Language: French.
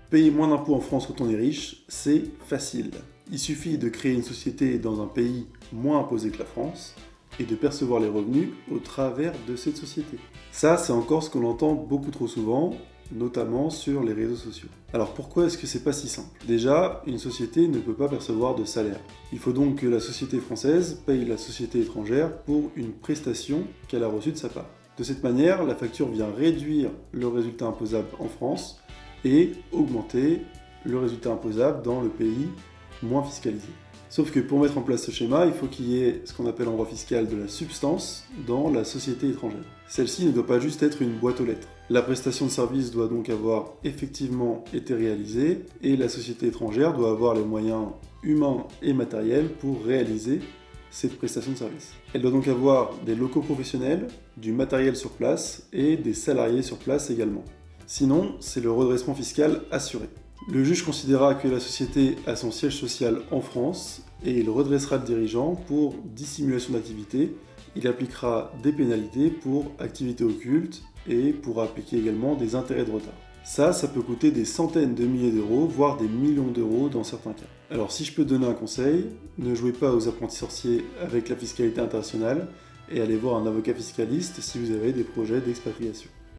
Payer moins d'impôts en France quand on est riche, c'est facile. Il suffit de créer une société dans un pays moins imposé que la France et de percevoir les revenus au travers de cette société. Ça, c'est encore ce qu'on entend beaucoup trop souvent, notamment sur les réseaux sociaux. Alors pourquoi est-ce que c'est pas si simple? Déjà, une société ne peut pas percevoir de salaire. Il faut donc que la société française paye la société étrangère pour une prestation qu'elle a reçue de sa part. De cette manière, la facture vient réduire le résultat imposable en France et augmenter le résultat imposable dans le pays moins fiscalisé. Sauf que pour mettre en place ce schéma, il faut qu'il y ait ce qu'on appelle en droit fiscal de la substance dans la société étrangère. Celle-ci ne doit pas juste être une boîte aux lettres. La prestation de service doit donc avoir effectivement été réalisée et la société étrangère doit avoir les moyens humains et matériels pour réaliser cette prestation de service. Elle doit donc avoir des locaux professionnels, du matériel sur place et des salariés sur place également. Sinon, c'est le redressement fiscal assuré. Le juge considérera que la société a son siège social en France et il redressera le dirigeant pour dissimulation d'activité. Il appliquera des pénalités pour activité occulte et pourra appliquer également des intérêts de retard. Ça peut coûter des centaines de milliers d'euros, voire des millions d'euros dans certains cas. Alors si je peux te donner un conseil, ne jouez pas aux apprentis sorciers avec la fiscalité internationale et allez voir un avocat fiscaliste si vous avez des projets d'expatriation.